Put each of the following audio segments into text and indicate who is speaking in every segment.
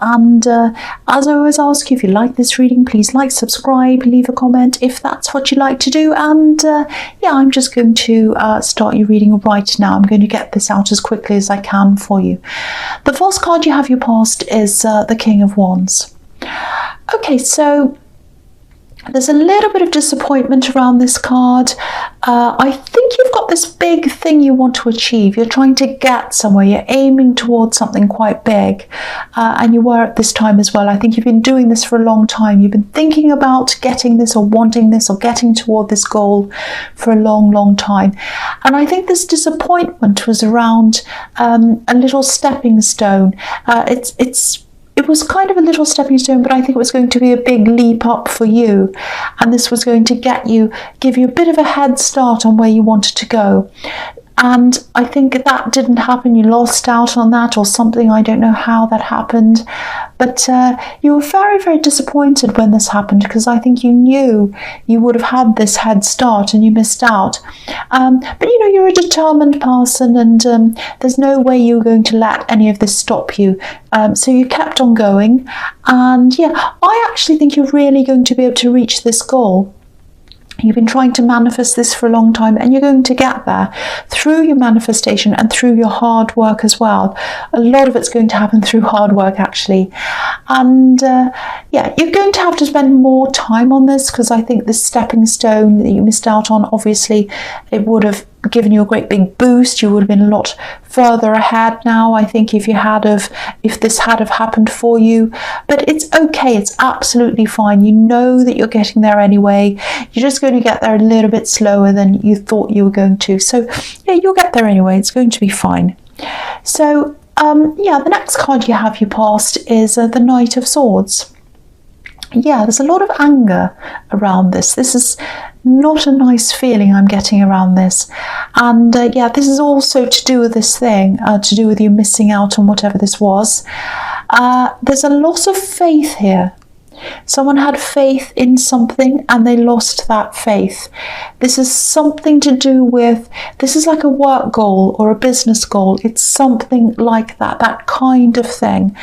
Speaker 1: And as I always ask you, if you like this reading, please like, subscribe, leave a comment if that's what you like to do. And yeah, I'm just going to start your reading right now. I'm going to get this out as quickly as I can for you. The first card you have your past is the King of Wands. Okay, so there's a little bit of disappointment around this card. I think you've got this big thing you want to achieve. You're trying to get somewhere. You're aiming towards something quite big. And you were at this time as well. I think you've been doing this for a long time. You've been thinking about getting this or wanting this or getting toward this goal for a long, long time. And I think this disappointment was around a little stepping stone. It was kind of a little stepping stone, but I think it was going to be a big leap up for you. And this was going to give you a bit of a head start on where you wanted to go. And I think that didn't happen. You lost out on that or something. I don't know how that happened. But you were very, very disappointed when this happened, because I think you knew you would have had this head start and you missed out. But you know, you're a determined person, and there's no way you were going to let any of this stop you. So you kept on going. And yeah, I actually think you're really going to be able to reach this goal. You've been trying to manifest this for a long time, and you're going to get there through your manifestation and through your hard work as well. A lot of it's going to happen through hard work, actually. And yeah, you're going to have to spend more time on this, because I think this stepping stone that you missed out on, obviously, it would have given you a great big boost. You would have been a lot further ahead now, I think, if this had have happened for you. But it's okay, it's absolutely fine. You know that you're getting there anyway. You're just going to get there a little bit slower than you thought you were going to. So yeah, you'll get there anyway. It's going to be fine. So yeah, the next card you have your past is the Knight of Swords. Yeah, there's a lot of anger around this. This is not a nice feeling I'm getting around this. And yeah, this is also to do with this thing, to do with you missing out on whatever this was. There's a loss of faith here. Someone had faith in something and they lost that faith. This is something to do with, this is like a work goal or a business goal. It's something like that kind of thing.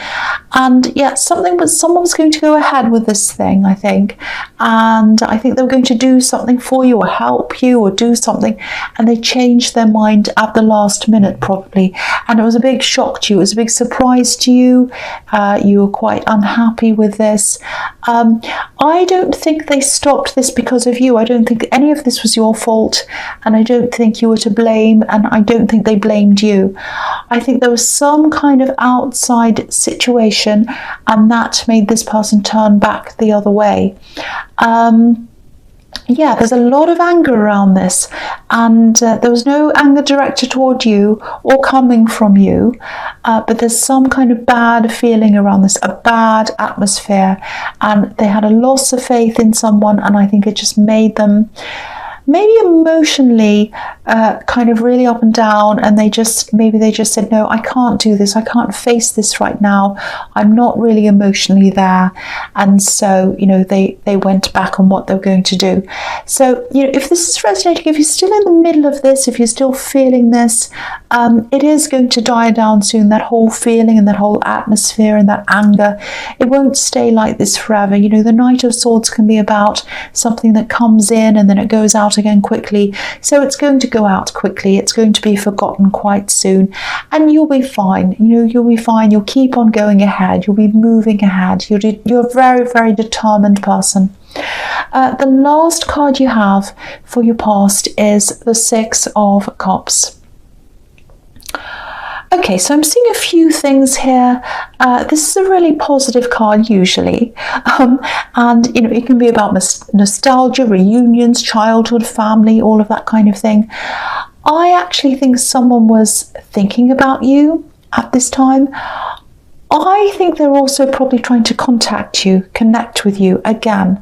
Speaker 1: And yeah, someone was going to go ahead with this thing, I think. And I think they were going to do something for you or help you or do something. And they changed their mind at the last minute, probably. And it was a big shock to you. It was a big surprise to you. You were quite unhappy with this. I don't think they stopped this because of you. I don't think any of this was your fault, and I don't think you were to blame, and I don't think they blamed you. I think there was some kind of outside situation, and that made this person turn back the other way. Yeah, there's a lot of anger around this, and there was no anger directed toward you or coming from you, but there's some kind of bad feeling around this, a bad atmosphere, and they had a loss of faith in someone, and I think it just made them maybe emotionally kind of really up and down, and maybe they just said, no, I can't do this, I can't face this right now, I'm not really emotionally there. And so, you know, they went back on what they were going to do. So, you know, if this is resonating, if you're still in the middle of this, if you're still feeling this, it is going to die down soon. That whole feeling and that whole atmosphere and that anger, it won't stay like this forever. You know, the Knight of Swords can be about something that comes in and then it goes out again quickly. So it's going to go out quickly. It's going to be forgotten quite soon, and you'll be fine. You know, you'll be fine. You'll keep on going ahead. You'll be moving ahead. You're a very, very determined person. The last card you have for your past is the Six of Cups. Okay, so I'm seeing a few things here. This is a really positive card usually, and you know, it can be about nostalgia, reunions, childhood, family, all of that kind of thing. I actually think someone was thinking about you at this time. I think they're also probably trying to contact you, connect with you again.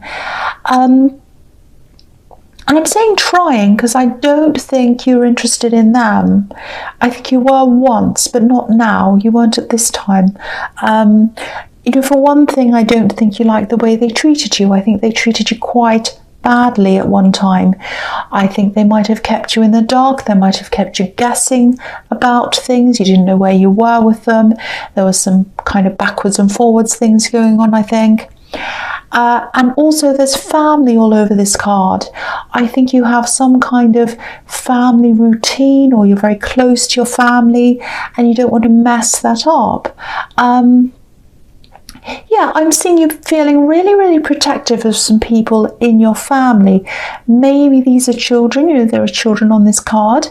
Speaker 1: And I'm saying trying because I don't think you're interested in them. I think you were once, but not now. You weren't at this time. You know, for one thing, I don't think you like the way they treated you. I think they treated you quite badly at one time. I think they might have kept you in the dark. They might have kept you guessing about things. You didn't know where you were with them. There was some kind of backwards and forwards things going on, I think. And also there's family all over this card. I think you have some kind of family routine, or you're very close to your family and you don't want to mess that up. Yeah, I'm seeing you feeling really, really protective of some people in your family. Maybe these are children, you know, there are children on this card.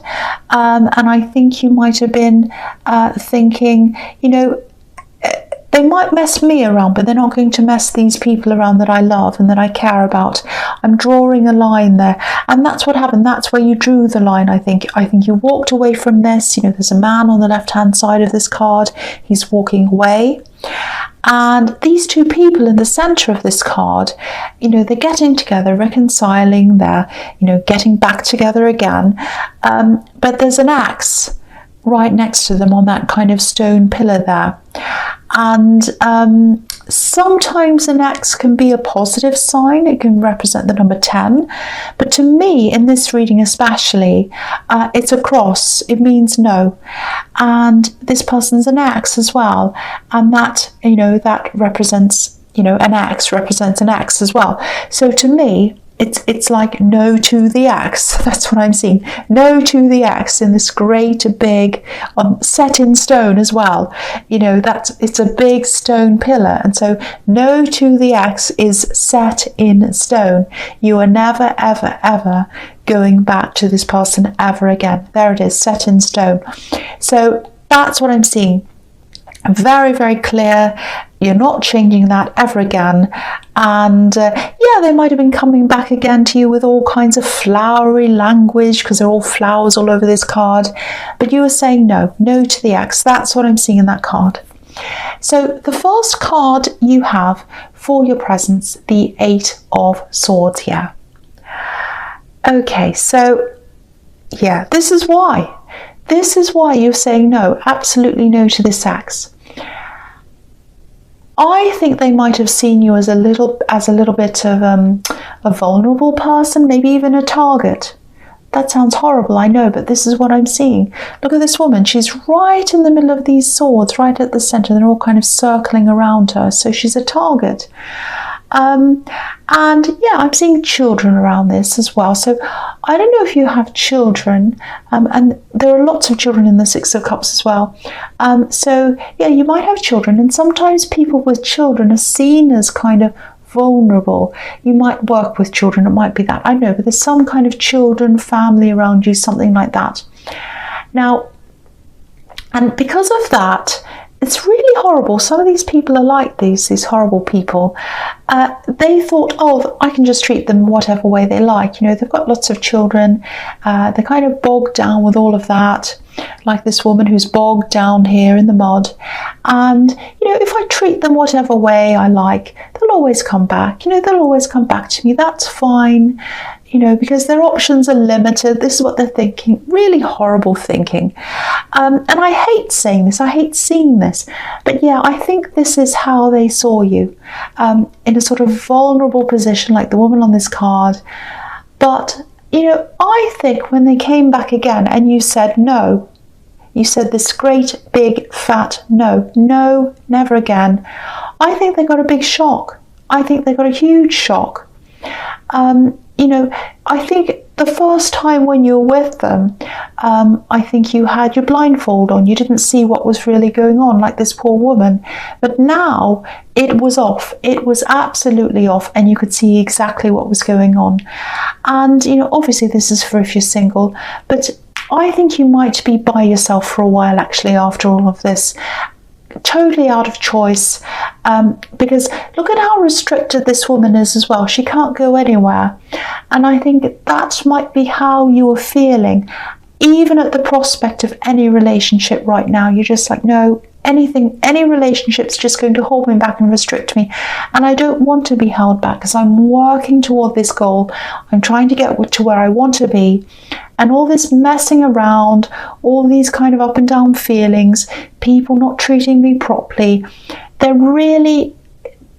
Speaker 1: And I think you might have been thinking, you know, they might mess me around, but they're not going to mess these people around that I love and that I care about. I'm drawing a line there. And that's what happened. That's where you drew the line, I think. I think you walked away from this. You know, there's a man on the left-hand side of this card. He's walking away. And these two people in the center of this card, you know, they're getting together, reconciling, they're, you know, getting back together again. But there's an axe right next to them on that kind of stone pillar there. And sometimes an X can be a positive sign. It can represent the number 10. But to me, in this reading especially, it's a cross. It means no. And this person's an X as well. And that, you know, that represents, you know, an X represents an X as well. So to me, it's like no to the X. That's what I'm seeing. No to the X in this great big, set in stone as well. You know, it's a big stone pillar. And so no to the X is set in stone. You are never, ever, ever going back to this person ever again. There it is, set in stone. So that's what I'm seeing. Very, very clear. You're not changing that ever again. And yeah, they might have been coming back again to you with all kinds of flowery language, because there are all flowers all over this card. But you were saying no to the X. That's what I'm seeing in that card. So the first card you have for your presence, the 8 of Swords here. Okay, so yeah, this is why. This is why you're saying no, absolutely no to this X. I think they might have seen you as a little bit of a vulnerable person, maybe even a target. That sounds horrible, I know, but this is what I'm seeing. Look at this woman. She's right in the middle of these swords, right at the center. They're all kind of circling around her, so she's a target. And yeah, I'm seeing children around this as well. So I don't know if you have children, and there are lots of children in the 6 of Cups as well. So yeah, you might have children, and sometimes people with children are seen as kind of vulnerable. You might work with children, it might be that, I don't know, but there's some kind of children, family around you, something like that. Now, and because of that, it's really horrible. Some of these people are like these horrible people. They thought, oh, I can just treat them whatever way they like. You know, they've got lots of children. They're kind of bogged down with all of that, like this woman who's bogged down here in the mud. And, you know, if I treat them whatever way I like, they'll always come back. You know, they'll always come back to me. That's fine. You know, because their options are limited. This is what they're thinking. Really horrible thinking. And I hate saying this. I hate seeing this. But yeah, I think this is how they saw you. In a sort of vulnerable position, like the woman on this card. But, you know, I think when they came back again and you said no, you said this great, big, fat no. No, never again. I think they got a big shock. I think they got a huge shock. You know, I think the first time when you were with them, I think you had your blindfold on. You didn't see what was really going on, like this poor woman. But now it was off. It was absolutely off, and you could see exactly what was going on. And, you know, obviously this is for if you're single, but I think you might be by yourself for a while, actually, after all of this. Totally out of choice, because look at how restricted this woman is as well. She can't go anywhere, and I think that might be how you are feeling, even at the prospect of any relationship right now. You're just like, no, any relationship's just going to hold me back and restrict me, and I don't want to be held back, because I'm working toward this goal. I'm trying to get to where I want to be. And all this messing around, all these kind of up and down feelings, people not treating me properly, they're really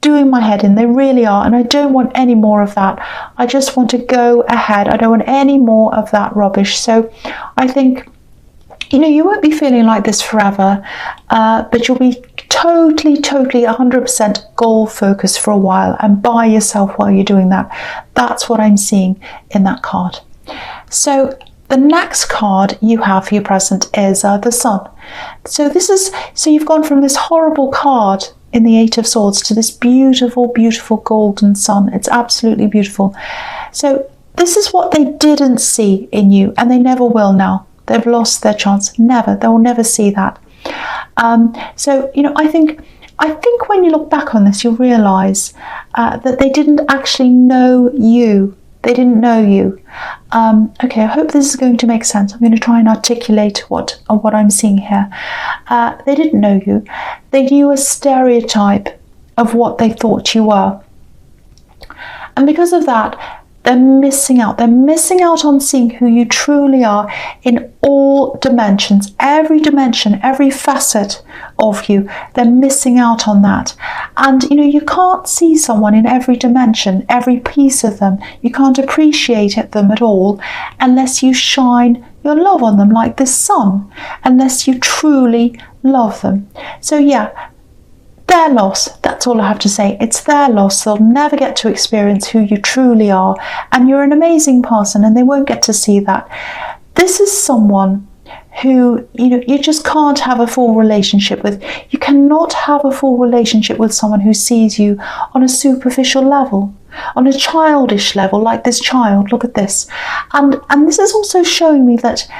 Speaker 1: doing my head in. They really are. And I don't want any more of that. I just want to go ahead. I don't want any more of that rubbish. So I think, you know, you won't be feeling like this forever, but you'll be totally 100% goal focused for a while and by yourself while you're doing that. That's what I'm seeing in that card. So the next card you have for your present is the Sun. So you've gone from this horrible card in the Eight of Swords to this beautiful golden sun. It's absolutely beautiful. So this is what they didn't see in you, and they never will now. They've lost their chance. Never. They will never see that. So, you know, I think when you look back on this, you'll realise that they didn't actually know you. They didn't know you. Okay, I hope this is going to make sense. I'm going to try and articulate what I'm seeing here. They didn't know you. They knew a stereotype of what they thought you were. And because of that, they're missing out. They're missing out on seeing who you truly are in all dimensions, every dimension, every facet of you. They're missing out on that. And, you know, you can't see someone in every dimension, every piece of them. You can't appreciate them at all unless you shine your love on them like this sun, unless you truly love them. So, yeah. Their loss, that's all I have to say. It's their loss. They'll never get to experience who you truly are. And you're an amazing person and they won't get to see that. This is someone who, you know, you just can't have a full relationship with. You cannot have a full relationship with someone who sees you on a superficial level, on a childish level, like this child. Look at this. And this is also showing me that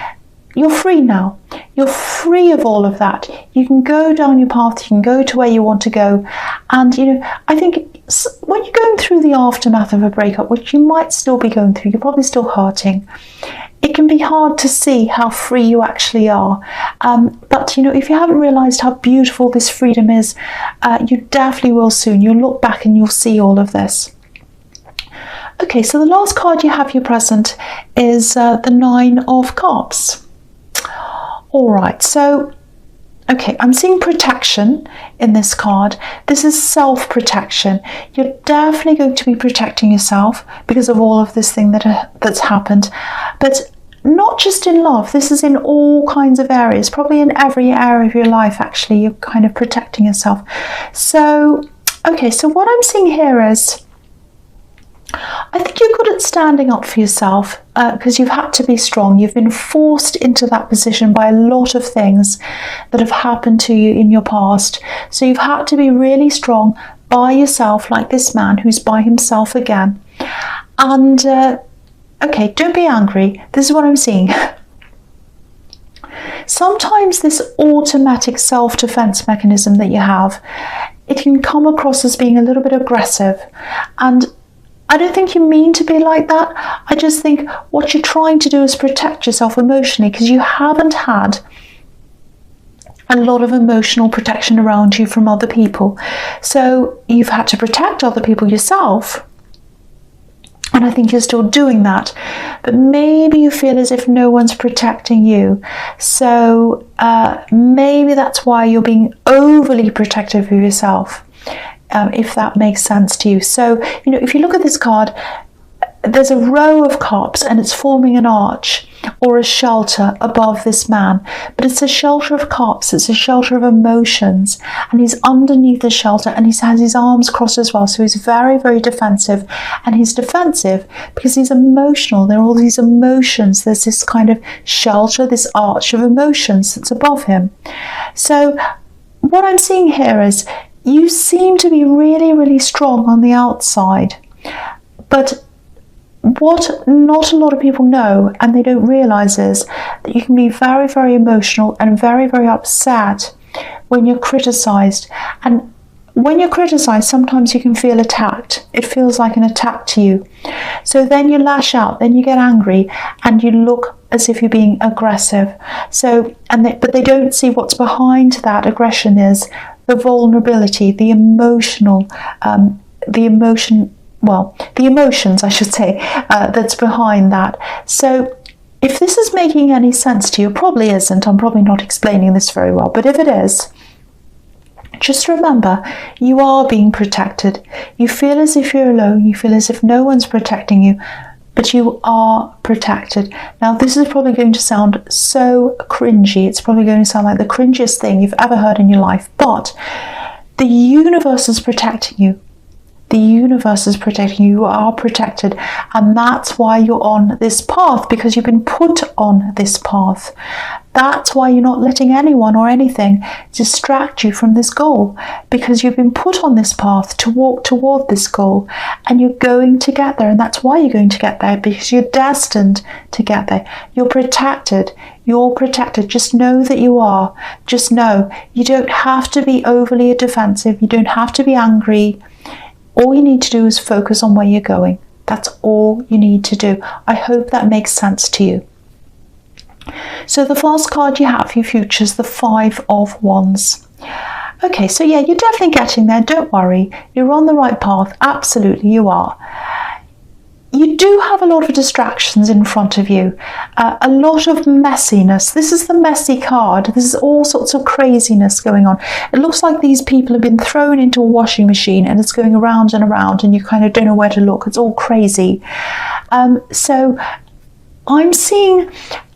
Speaker 1: you're free now. You're free of all of that. You can go down your path. You can go to where you want to go. And, you know, I think when you're going through the aftermath of a breakup, which you might still be going through, you're probably still hurting. It can be hard to see how free you actually are. But, you know, if you haven't realised how beautiful this freedom is, you definitely will soon. You'll look back and you'll see all of this. Okay, so the last card you have your present is the Nine of Cups. All right, so, okay, I'm seeing protection in this card. This is self-protection. You're definitely going to be protecting yourself because of all of this thing that's happened. But not just in love, this is in all kinds of areas, probably in every area of your life, actually, you're kind of protecting yourself. So, okay, so what I'm seeing here is, I think you're good at standing up for yourself because you've had to be strong. You've been forced into that position by a lot of things that have happened to you in your past. So you've had to be really strong by yourself, like this man who's by himself again. And, okay, don't be angry. This is what I'm seeing. Sometimes this automatic self-defense mechanism that you have, it can come across as being a little bit aggressive. And I don't think you mean to be like that. I just think what you're trying to do is protect yourself emotionally because you haven't had a lot of emotional protection around you from other people. So you've had to protect other people yourself. And I think you're still doing that. But maybe you feel as if no one's protecting you. So maybe that's why you're being overly protective of yourself. If that makes sense to you. So, you know, if you look at this card, there's a row of cups and it's forming an arch or a shelter above this man. But it's a shelter of cups, it's a shelter of emotions. And he's underneath the shelter and he has his arms crossed as well. So he's very defensive. And he's defensive because he's emotional. There are all these emotions. There's this kind of shelter, this arch of emotions that's above him. So what I'm seeing here is, you seem to be really strong on the outside, but what not a lot of people know and they don't realize is that you can be very emotional and very upset when you're criticized. And when you're criticized, sometimes you can feel attacked. It feels like an attack to you. So then you lash out, then you get angry and you look as if you're being aggressive. So, but they don't see what's behind that aggression is the vulnerability, the emotional, the emotions, I should say, that's behind that. So if this is making any sense to you, it probably isn't. I'm probably not explaining this very well, but if it is, Just remember, you are being protected. You feel as if you're alone. You feel as if no one's protecting you, but you are protected. Now, this is probably going to sound so cringy. It's probably going to sound like the cringiest thing you've ever heard in your life, but the universe is protecting you. The universe is protecting you. You are protected. And that's why you're on this path, because you've been put on this path. That's why you're not letting anyone or anything distract you from this goal, because you've been put on this path to walk toward this goal, and you're going to get there. And that's why you're going to get there, because you're destined to get there. You're protected. You're protected. Just know that you are. Just know you don't have to be overly defensive. You don't have to be angry. All you need to do is focus on where you're going. That's all you need to do. I hope that makes sense to you. So the first card you have for your future is the Five of Wands. Okay, so yeah, you're definitely getting there. Don't worry. You're on the right path. Absolutely, you are. You do have a lot of distractions in front of you, a lot of messiness. This is the messy card. This is all sorts of craziness going on. It looks like these people have been thrown into a washing machine and it's going around and around and you kind of don't know where to look. It's all crazy. So I'm seeing,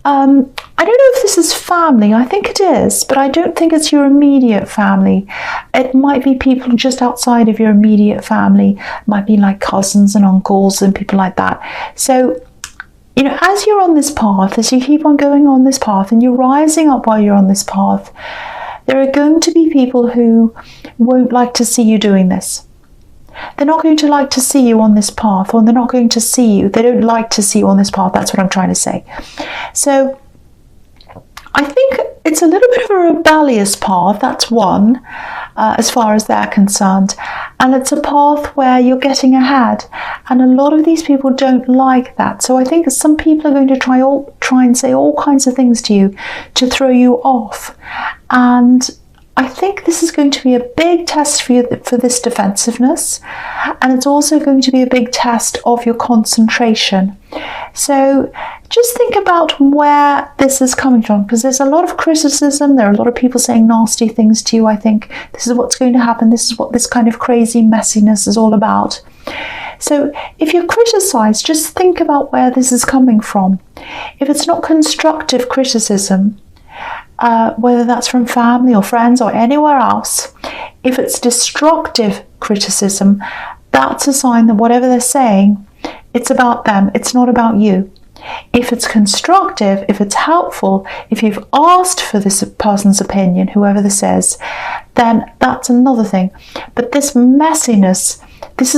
Speaker 1: I don't know if this is family. I think it is, but I don't think it's your immediate family. It might be people just outside of your immediate family. It might be like cousins and uncles and people like that. So, you know, as you're on this path, as you keep on going on this path and you're rising up while you're on this path, there are going to be people who won't like to see you doing this. They're not going to like to see you on this path, or they're not going to see you. They don't like to see you on this path. That's what I'm trying to say. So I think it's a little bit of a rebellious path. That's one, as far as they're concerned. And it's a path where you're getting ahead. And a lot of these people don't like that. So I think some people are going to try and say all kinds of things to you to throw you off. And I think this is going to be a big test for you for this defensiveness, and it's also going to be a big test of your concentration. So just think about where this is coming from, because there's a lot of criticism. There are a lot of people saying nasty things to you. I think this is what's going to happen. This is what this kind of crazy messiness is all about. So if you're criticized, just think about where this is coming from. If it's not constructive criticism, whether that's from family or friends or anywhere else, if it's destructive criticism, that's a sign that whatever they're saying, it's about them, it's not about you. If it's constructive, if it's helpful, if you've asked for this person's opinion, whoever this is, then that's another thing. But this messiness, this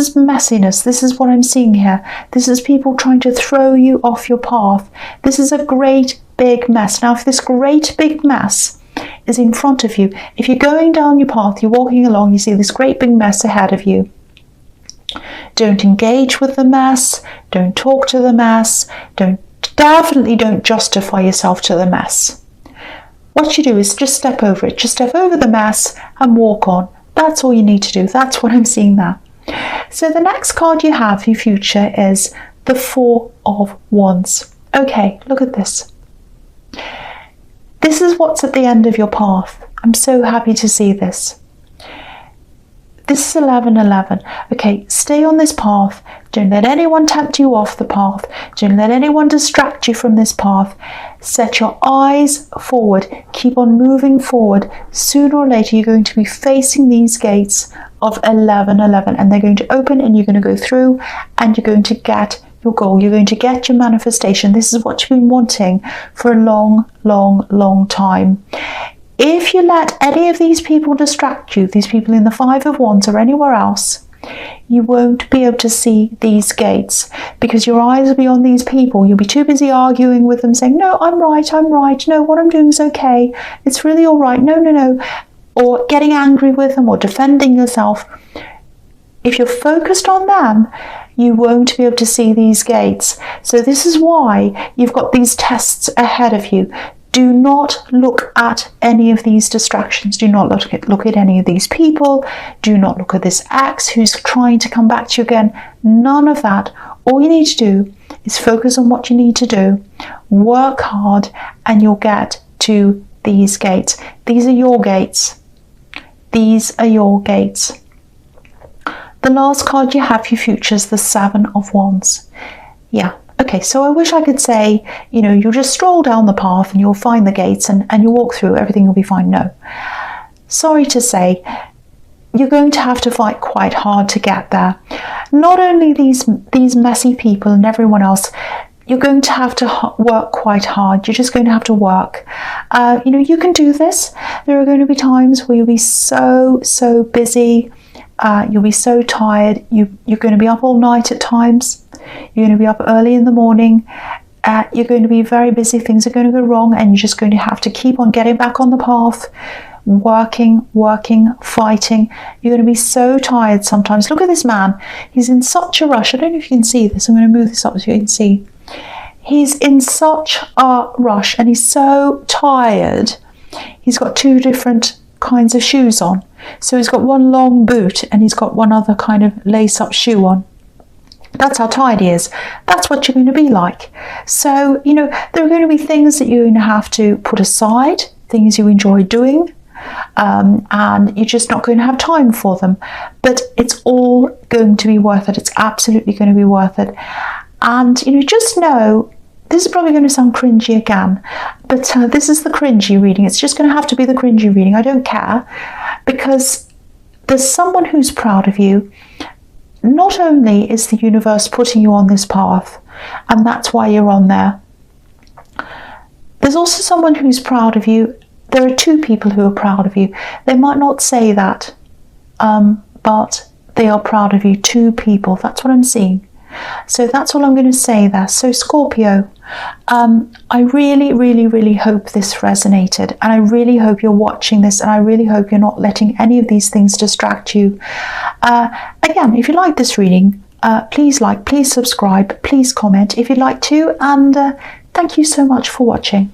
Speaker 1: is what I'm seeing here. This is people trying to throw you off your path. This is a great big mess. Now, if this great big mess is in front of you, if you're going down your path, you're walking along, you see this great big mess ahead of you, don't engage with the mess, don't talk to the mess, definitely don't justify yourself to the mess. What you do is just step over it, just step over the mess and walk on. That's all you need to do. That's what I'm seeing there. So the next card you have for your future is the Four of Wands. Okay, look at this. This is what's at the end of your path. I'm so happy to see this. This is 1111. Okay, stay on this path. Don't let anyone tempt you off the path. Don't let anyone distract you from this path. Set your eyes forward. Keep on moving forward. Sooner or later, you're going to be facing these gates of 1111, and they're going to open and you're going to go through and you're going to get your goal. You're going to get your manifestation. This is what you've been wanting for a long, long, long time. If you let any of these people distract you, these people in the Five of Wands or anywhere else, you won't be able to see these gates, because your eyes will be on these people. You'll be too busy arguing with them, saying, no, I'm right. No, what I'm doing is okay. It's really all right. No. Or getting angry with them or defending yourself. If you're focused on them, you won't be able to see these gates. So this is why you've got these tests ahead of you. Do not look at any of these distractions. Do not look at any of these people. Do not look at this ex who's trying to come back to you again. None of that. All you need to do is focus on what you need to do. Work hard and you'll get to these gates. These are your gates. these are your gates. The last card you have for your future is the Seven of Wands. Yeah, okay, so I wish I could say, you know, you'll just stroll down the path and you'll find the gates and you walk through, everything will be fine. No. Sorry to say, you're going to have to fight quite hard to get there. Not only these messy people and everyone else, you're going to have to work quite hard. You're just going to have to work. You know, you can do this. There are going to be times where you'll be so busy. You'll be so tired. You're going to be up all night at times. You're going to be up early in the morning. You're going to be very busy. Things are going to go wrong, and you're just going to have to keep on getting back on the path. Working, fighting. You're going to be so tired sometimes. Look at this man. He's in such a rush. I don't know if you can see this. I'm going to move this up so you can see. He's in such a rush and he's so tired. He's got two different kinds of shoes on. So he's got one long boot and he's got one other kind of lace-up shoe on. That's how tired he is. That's what you're going to be like. So, you know, there are going to be things that you're going to have to put aside, things you enjoy doing, and you're just not going to have time for them. But it's all going to be worth it. It's absolutely going to be worth it. And, you know, just know, this is probably going to sound cringy again, but this is the cringy reading. It's just going to have to be the cringy reading. I don't care, because there's someone who's proud of you. Not only is the universe putting you on this path, and that's why you're on there, there's also someone who's proud of you. There are two people who are proud of you. They might not say that, but they are proud of you. Two people. That's what I'm seeing. So that's all I'm going to say there. So Scorpio, I really hope this resonated, and I really hope you're watching this, and I really hope you're not letting any of these things distract you. Again, if you like this reading, please like, please subscribe, please comment if you'd like to, and thank you so much for watching.